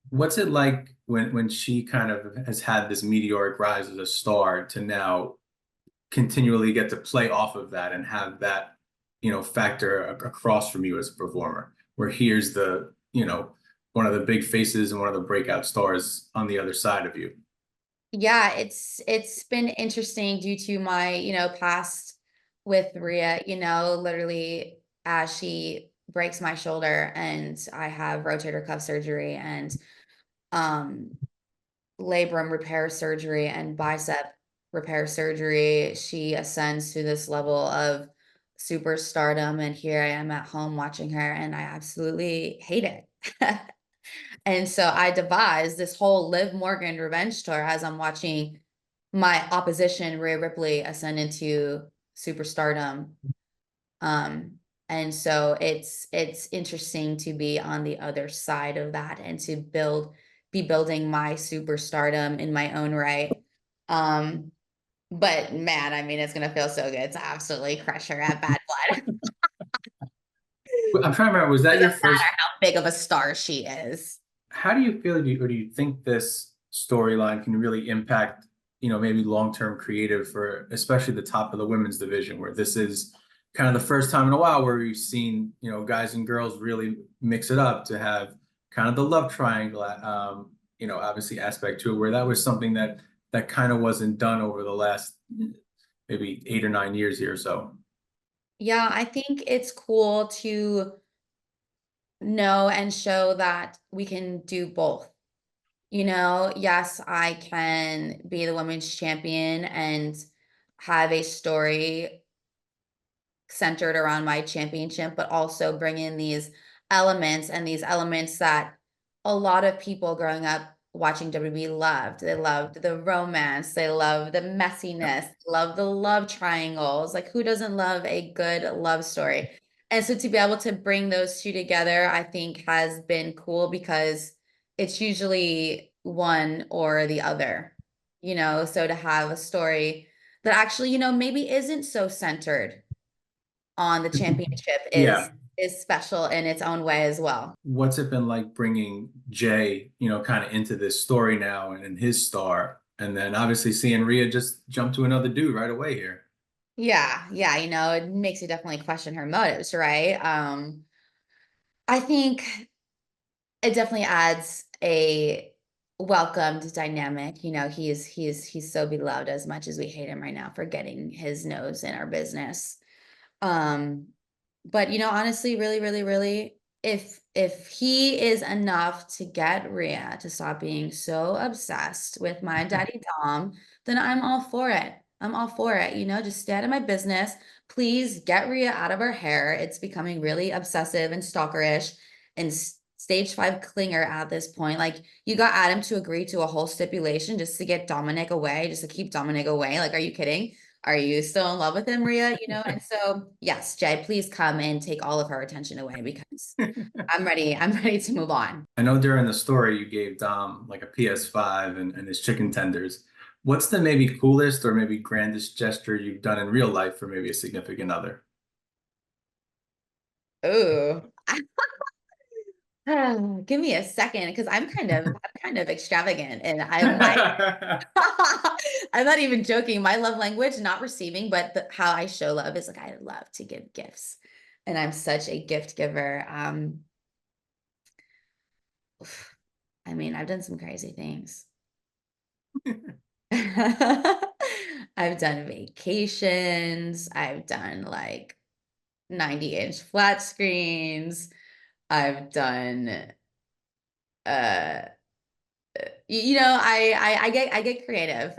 What's it like when she kind of has had this meteoric rise as a star to now continually get to play off of that and have that, factor across from you as a performer, where here's the, one of the big faces and one of the breakout stars on the other side of you. Yeah, it's been interesting due to my, past with Rhea, literally as she breaks my shoulder and I have rotator cuff surgery and um labrum repair surgery and bicep repair surgery, she ascends to this level of superstardom and here I am at home watching her and I absolutely hate it. And so I devised this whole Liv Morgan revenge tour as I'm watching my opposition, Rhea Ripley, ascend into superstardom. Um, and so it's interesting to be on the other side of that and to be building my superstardom in my own right. Um, but man, I mean, it's gonna feel so good to absolutely crush her at Bad Blood. I'm trying to remember, was that your Doesn't matter first? how big of a star she is. How do you feel, or do you think this storyline can really impact, maybe long-term creative for especially the top of the women's division, where this is kind of the first time in a while where we've seen, guys and girls really mix it up to have kind of the love triangle, obviously aspect to it, where that was something that kind of wasn't done over the last maybe 8 or 9 years here or so. Yeah, I think it's cool to know and show that we can do both. Yes, I can be the women's champion and have a story centered around my championship, but also bring in these elements that a lot of people growing up watching WWE loved. They loved the romance, they loved the messiness, love the love triangles. Like, who doesn't love a good love story? And so to be able to bring those two together, I think has been cool because it's usually one or the other, so to have a story that actually, maybe isn't so centered on the championship Yeah. is special in its own way as well. What's it been like bringing Jay, kind of into this story now and his star, and then obviously seeing Rhea just jump to another dude right away here? Yeah, yeah, it makes you definitely question her motives, right? I think it definitely adds a welcomed dynamic. He's so beloved as much as we hate him right now for getting his nose in our business. Um, but honestly, really, really, really, if he is enough to get Rhea to stop being so obsessed with my daddy Dom, then I'm all for it. I'm all for it. Just stay out of my business. Please get Rhea out of her hair. It's becoming really obsessive and stalkerish and stage five clinger at this point. Like, you got Adam to agree to a whole stipulation just to get Dominic away, just to keep Dominic away. Like, are you kidding? Are you still in love with him, Rhea? And so yes, Jay, please come and take all of her attention away because I'm ready. I'm ready to move on. I know during the story you gave Dom like a PS5 and his chicken tenders. What's the maybe coolest or maybe grandest gesture you've done in real life for maybe a significant other? Ooh. Give me a second because I'm kind of extravagant and I'm not even joking. My love language, not receiving, but how I show love is like I love to give gifts. And I'm such a gift giver. I mean, I've done some crazy things. I've done vacations. I've done like 90-inch flat screens. I've done uh I get creative.